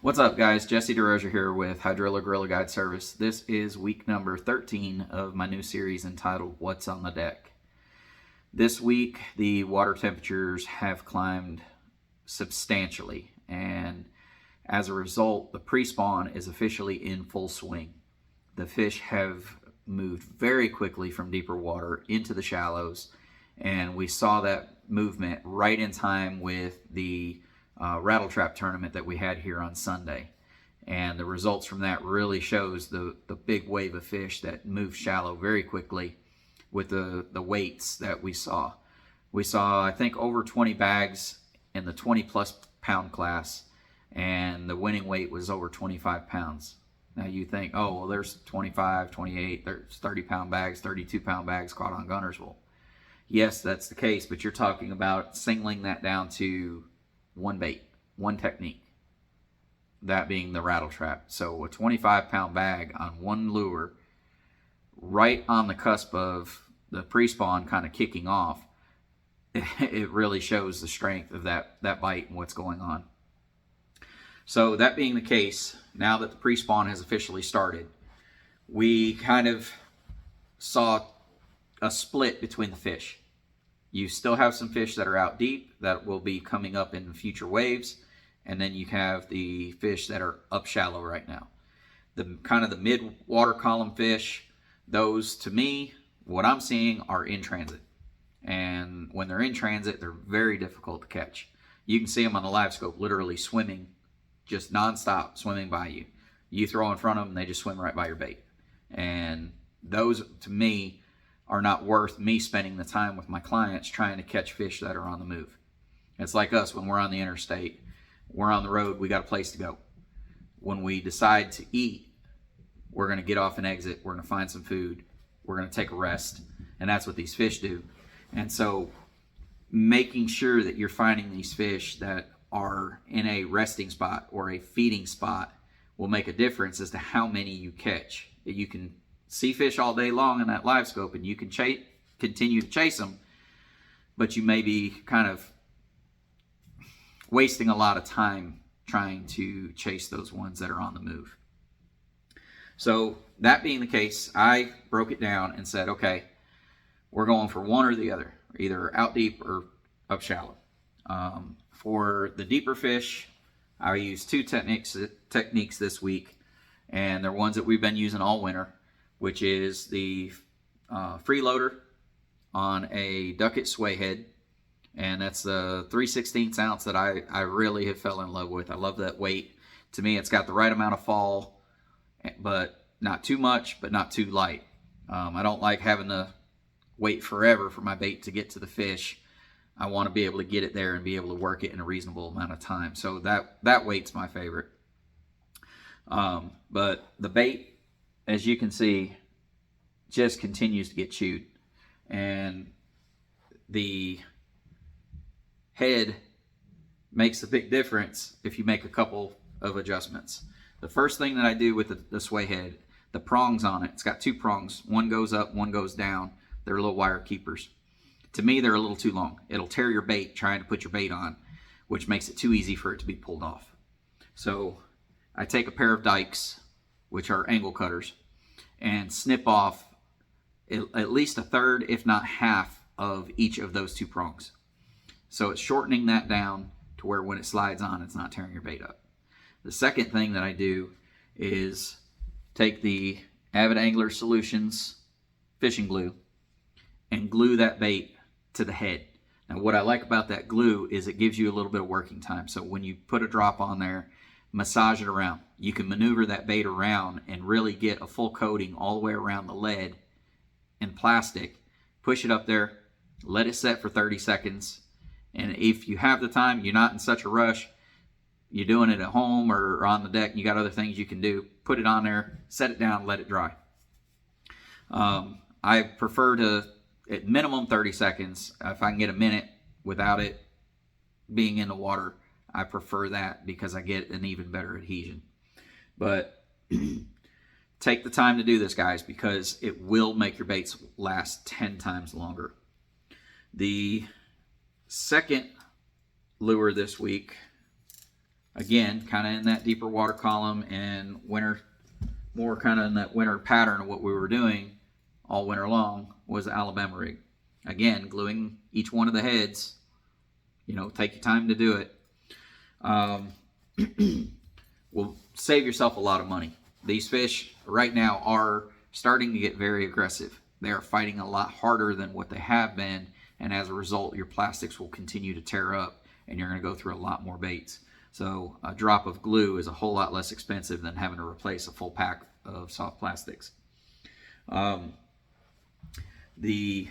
What's up, guys? Jesse DeRozier here with Hydrilla Gorilla Guide Service. This is week number 13 of my new series entitled What's on the Deck. This week, the water temperatures have climbed substantially, and as a result, the pre-spawn is officially in full swing. The fish have moved very quickly from deeper water into the shallows, and we saw that movement right in time with the rattle trap tournament that we had here on Sunday. And the results from that really shows the big wave of fish that moved shallow very quickly with the weights that we saw. We saw, I think, over 20 bags in the 20 plus pound class, and the winning weight was over 25 pounds. Now you think, oh, well, there's 25, 28, there's 30 pound bags, 32 pound bags caught on Guntersville. Yes, that's the case, but you're talking about singling that down to one bait, one technique, that being the rattle trap. So a 25 pound bag on one lure, right on the cusp of the pre-spawn kind of kicking off, it really shows the strength of that bite and what's going on. So that being the case, now that the pre-spawn has officially started, we kind of saw a split between the fish. You still have some fish that are out deep that will be coming up in future waves, and then you have the fish that are up shallow right now. The kind of the mid water column fish, those to me, what I'm seeing are in transit. And when they're in transit, they're very difficult to catch. You can see them on the live scope literally swimming, just nonstop swimming by you. You throw in front of them, they just swim right by your bait. And those, to me, are not worth me spending the time with my clients trying to catch fish that are on the move. It's like us when we're on the interstate. We're on the road, we got a place to go. When we decide to eat, we're going to get off and exit. We're going to find some food. We're going to take a rest. And that's what these fish do. And so making sure that you're finding these fish that are in a resting spot or a feeding spot will make a difference as to how many you catch. You can see fish all day long in that live scope and you can continue to chase them, but you may be kind of wasting a lot of time trying to chase those ones that are on the move. So that being the case, I broke it down and said, okay, we're going for one or the other, either out deep or up shallow. For the deeper fish, I use two techniques this week, and they're ones that we've been using all winter, which is the freeloader on a ducket sway head, and that's the 3/16 ounce that I really have fell in love with. I love that weight. To me, it's got the right amount of fall, but not too much, but not too light. I don't like having to wait forever for my bait to get to the fish. I want to be able to get it there and be able to work it in a reasonable amount of time. So that weight's my favorite. But the bait, as you can see, just continues to get chewed. And the head makes a big difference if you make a couple of adjustments. The first thing that I do with the sway head, the prongs on it, it's got two prongs. One goes up, one goes down. They're little wire keepers. To me, they're a little too long. It'll tear your bait trying to put your bait on, which makes it too easy for it to be pulled off. So I take a pair of dikes, which are angle cutters, and snip off at least a third, if not half, of each of those two prongs. So it's shortening that down to where when it slides on, it's not tearing your bait up. The second thing that I do is take the Avid Angler Solutions fishing glue and glue that bait to the head. Now what I like about that glue is it gives you a little bit of working time. So when you put a drop on there, massage it around. You can maneuver that bait around and really get a full coating all the way around the lead in plastic. Push it up there, let it set for 30 seconds. And if you have the time, you're not in such a rush, you're doing it at home or on the deck, you got other things you can do, put it on there, set it down, let it dry. I prefer to, at minimum 30 seconds, if I can get a minute without it being in the water, I prefer that because I get an even better adhesion. But take the time to do this, guys, because it will make your baits last 10 times longer. The second lure this week Again, kind of in that deeper water column, and winter, more kind of in that winter pattern of what we were doing all winter long, was the Alabama rig. Again, gluing each one of the heads, you know, take your time to do it. Will save yourself a lot of money. These fish right now are starting to get very aggressive. They are fighting a lot harder than what they have been, and as a result, your plastics will continue to tear up, and you're going to go through a lot more baits. So a drop of glue is a whole lot less expensive than having to replace a full pack of soft plastics. The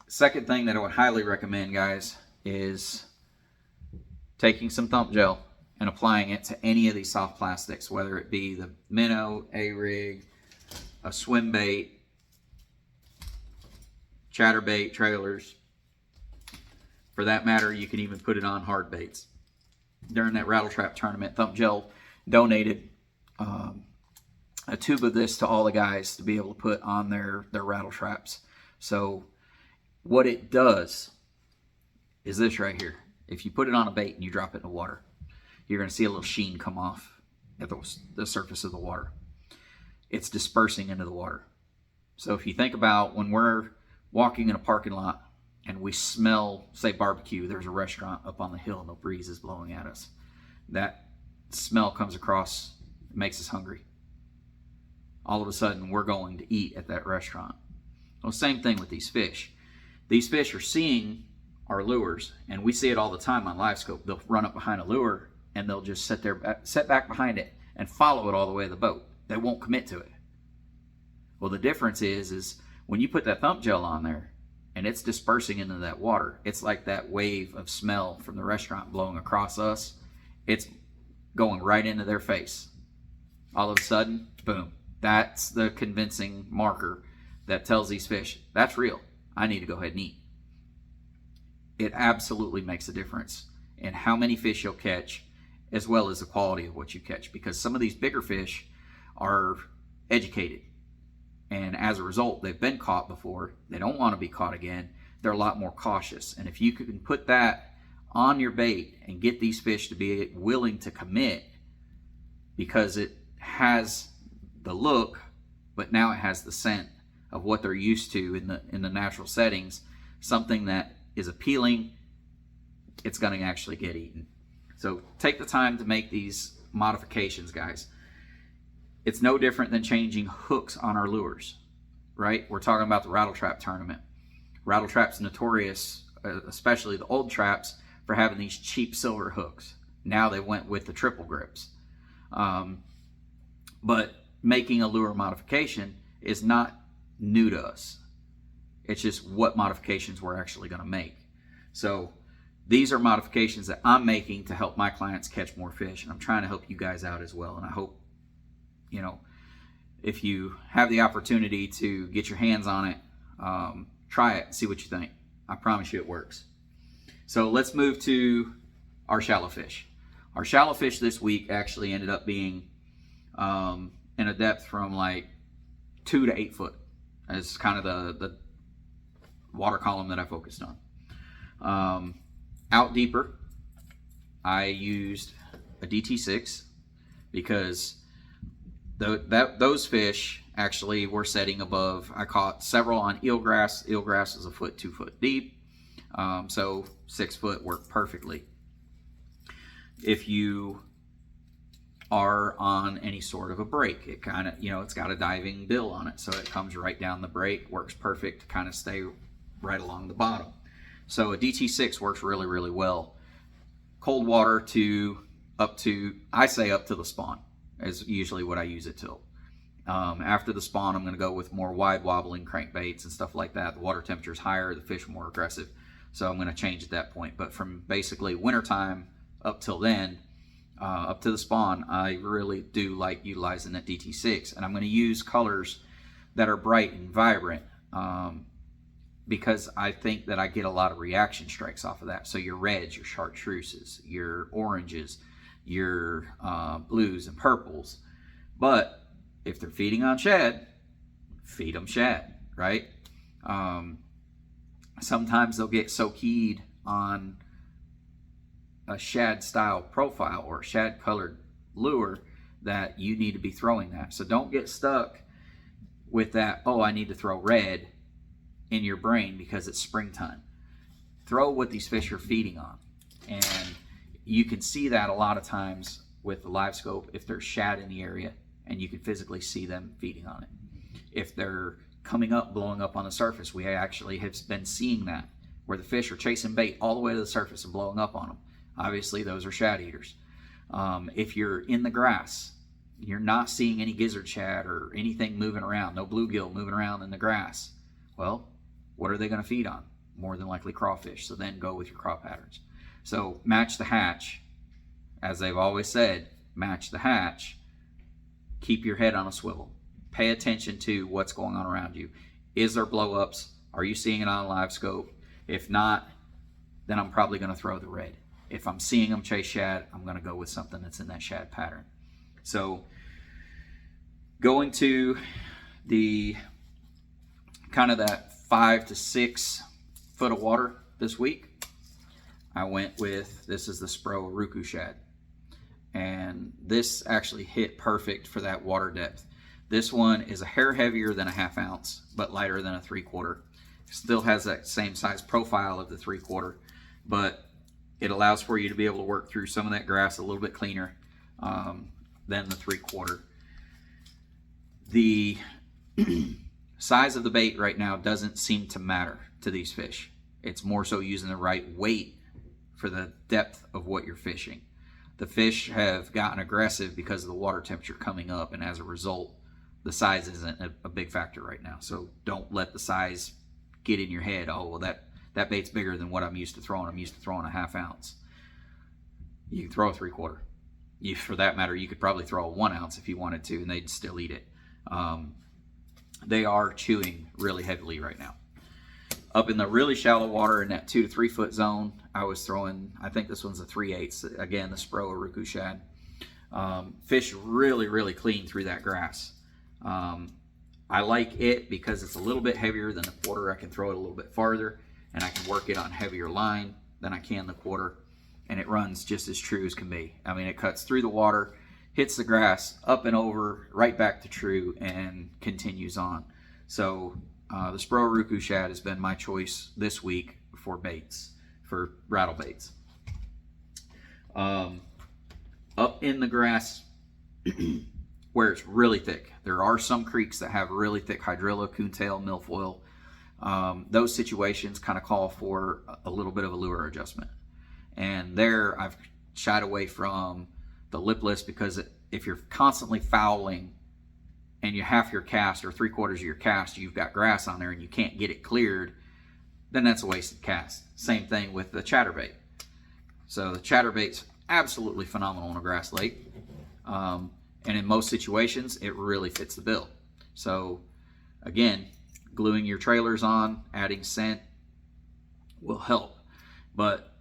second thing that I would highly recommend, guys, is taking some Thump Gel and applying it to any of these soft plastics, whether it be the minnow, a-rig, a swim bait, chatterbait, trailers. For that matter, you can even put it on hard baits. During that rattle trap tournament, Thump Gel donated a tube of this to all the guys to be able to put on their rattle traps. So what it does is this right here. If you put it on a bait and you drop it in the water, you're going to see a little sheen come off at the surface of the water. It's dispersing into the water. So if you think about when we're walking in a parking lot and we smell, say, barbecue, there's a restaurant up on the hill and the breeze is blowing at us. That smell comes across, makes us hungry. All of a sudden, we're going to eat at that restaurant. Well, same thing with these fish. These fish are seeing our lures, and we see it all the time on live scope. They'll run up behind a lure, and they'll just sit back behind it and follow it all the way to the boat. They won't commit to it. Well, the difference is when you put that Thump Gel on there, and it's dispersing into that water, it's like that wave of smell from the restaurant blowing across us. It's going right into their face. All of a sudden, boom. That's the convincing marker that tells these fish, that's real. I need to go ahead and eat. It absolutely makes a difference in how many fish you'll catch, as well as the quality of what you catch, because some of these bigger fish are educated. And as a result, they've been caught before. They don't want to be caught again. They're a lot more cautious. And if you can put that on your bait and get these fish to be willing to commit, because it has the look, but now it has the scent of what they're used to in the natural settings, something that is appealing, it's going to actually get eaten. So take the time to make these modifications, guys. It's no different than changing hooks on our lures, right? We're talking about the rattle trap tournament. Rattle trap's notorious, especially the old traps, for having these cheap silver hooks. Now they went with the triple grips. But making a lure modification is not new to us. It's just what modifications we're actually going to make. So these are modifications that I'm making to help my clients catch more fish, and I'm trying to help you guys out as well. And I hope, you know, if you have the opportunity to get your hands on it, try it and see what you think. I promise you it works. So let's move to our shallow fish. Our shallow fish this week actually ended up being in a depth from like 2 to 8 foot as kind of the water column that I focused on. Out deeper, I used a DT6 because those fish actually were setting above. I caught several on eelgrass. Eelgrass is 1 foot, 2 foot deep. So 6 foot worked perfectly. If you are on any sort of a break, it kind of, you know, it's got a diving bill on it, so it comes right down the break, works perfect to kind of stay right along the bottom. So a DT6 works really, really well. Cold water to up to the spawn is usually what I use it till. After the spawn, I'm going to go with more wide wobbling crankbaits and stuff like that. The water temperature is higher, the fish are more aggressive, so I'm going to change at that point. But from basically wintertime up till then, up to the spawn, I really do like utilizing that DT6, and I'm going to use colors that are bright and vibrant because I think that I get a lot of reaction strikes off of that. So your reds, your chartreuses, your oranges, your blues and purples. But if they're feeding on shad, feed them shad, right? Sometimes they'll get so keyed on a shad style profile or a shad colored lure, that you need to be throwing that. So don't get stuck with that, oh, I need to throw red in your brain because it's springtime. Throw what these fish are feeding on. And you can see that a lot of times with the live scope if there's shad in the area and you can physically see them feeding on it. If they're coming up, blowing up on the surface, we actually have been seeing that, where the fish are chasing bait all the way to the surface and blowing up on them. Obviously, those are shad eaters. If you're in the grass, you're not seeing any gizzard shad or anything moving around, no bluegill moving around in the grass. Well, what are they going to feed on? More than likely crawfish. So then go with your craw patterns. So match the hatch. As they've always said, match the hatch. Keep your head on a swivel. Pay attention to what's going on around you. Is there blow-ups? Are you seeing it on a live scope? If not, then I'm probably going to throw the red. If I'm seeing them chase shad, I'm going to go with something that's in that shad pattern. So going to the kind of that 5 to 6 foot of water this week, I went with, this is the SPRO Ruku shad. And this actually hit perfect for that water depth. This one is a hair heavier than a 1/2 ounce, but lighter than a 3/4. Still has that same size profile of the 3/4, but it allows for you to be able to work through some of that grass a little bit cleaner than the 3/4. The size of the bait right now doesn't seem to matter to these fish. It's more so using the right weight for the depth of what you're fishing. The fish have gotten aggressive because of the water temperature coming up, and as a result, the size isn't a big factor right now. So don't let the size get in your head. Oh, well, that bait's bigger than what I'm used to throwing. I'm used to throwing a 1/2 ounce. You can throw a 3/4. For that matter, you could probably throw a 1 ounce if you wanted to, and they'd still eat it. They are chewing really heavily right now. Up in the really shallow water in that 2 to 3 foot zone, I was throwing, I think this one's a 3/8. Again, the SPRO Ruku shad. Fish really, really clean through that grass. I like it because it's a little bit heavier than the 1/4. I can throw it a little bit farther, and I can work it on heavier line than I can the 1/4, and it runs just as true as can be. I mean, it cuts through the water, hits the grass, up and over, right back to true, and continues on. So the SPRO Ruku shad has been my choice this week for baits, for rattle baits. Up in the grass where it's really thick, there are some creeks that have really thick hydrilla, coontail, milfoil. Those situations kind of call for a little bit of a lure adjustment. And there I've shied away from the lipless, because if you're constantly fouling and you half your cast or 3/4 of your cast, you've got grass on there and you can't get it cleared, then that's a wasted cast. Same thing with the chatterbait. So the chatterbait's absolutely phenomenal in a grass lake. And in most situations, it really fits the bill. So again, gluing your trailers on, adding scent will help. But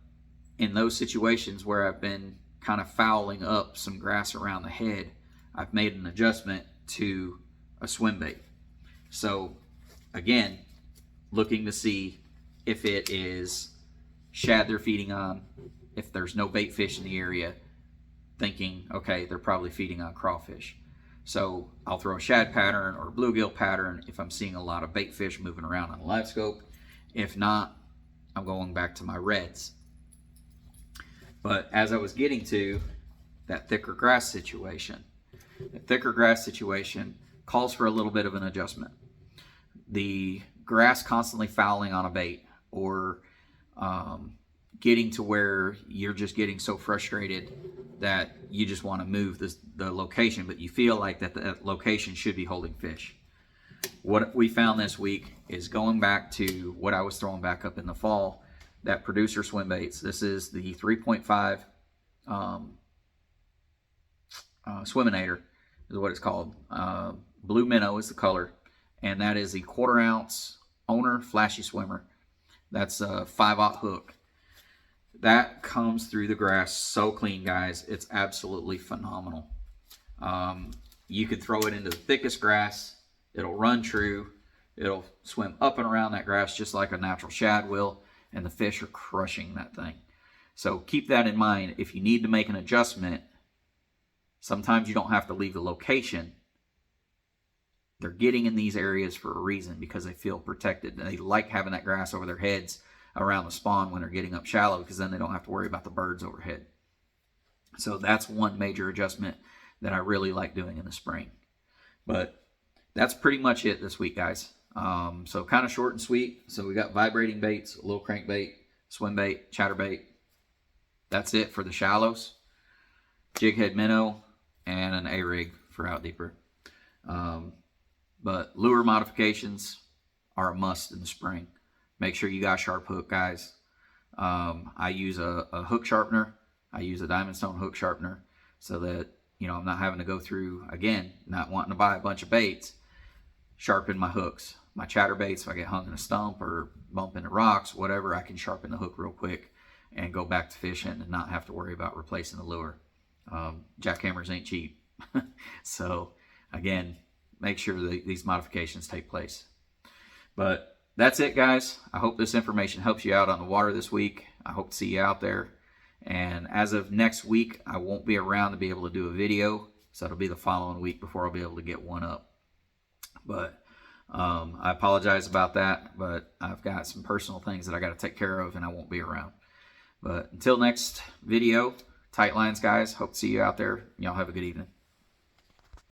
in those situations where I've been kind of fouling up some grass around the head, I've made an adjustment to a swim bait. So again, looking to see if it is shad they're feeding on, if there's no bait fish in the area, thinking, okay, they're probably feeding on crawfish. So I'll throw a shad pattern or a bluegill pattern if I'm seeing a lot of bait fish moving around on the live scope. If not, I'm going back to my reds. But as I was getting to that thicker grass situation, the thicker grass situation calls for a little bit of an adjustment. The grass constantly fouling on a bait, or getting to where you're just getting so frustrated that you just want to move the location, but you feel like that location should be holding fish. What we found this week is going back to what I was throwing back up in the fall, that producer swim baits. This is the 3.5 Swiminator is what it's called. Blue minnow is the color, and that is the 1/4 ounce owner flashy swimmer. That's a 5/0 hook. That comes through the grass so clean, guys. It's absolutely phenomenal. You could throw it into the thickest grass. It'll run true. It'll swim up and around that grass just like a natural shad will, and the fish are crushing that thing. So keep that in mind. If you need to make an adjustment, sometimes you don't have to leave the location. They're getting in these areas for a reason, because they feel protected. And they like having that grass over their heads around the spawn when they're getting up shallow, because then they don't have to worry about the birds overhead. So that's one major adjustment that I really like doing in the spring. But that's pretty much it this week, guys. So kind of short and sweet. So we got vibrating baits, a little crankbait, swim bait, chatterbait. That's it for the shallows. Jig head minnow and an A-rig for out deeper. But lure modifications are a must in the spring. Make sure you got a sharp hook, guys. I use a hook sharpener. I use a diamond stone hook sharpener, so that, you know, I'm not having to go through, again, not wanting to buy a bunch of baits, sharpen my hooks. My chatterbaits, if I get hung in a stump or bump into rocks, whatever, I can sharpen the hook real quick and go back to fishing and not have to worry about replacing the lure. Jackhammers ain't cheap. So, again, make sure that these modifications take place. But that's it, guys. I hope this information helps you out on the water this week. I hope to see you out there. And as of next week, I won't be around to be able to do a video, so it'll be the following week before I'll be able to get one up. But I apologize about that, but I've got some personal things that I got to take care of, and I won't be around. But until next video, tight lines, guys. Hope to see you out there. Y'all have a good evening.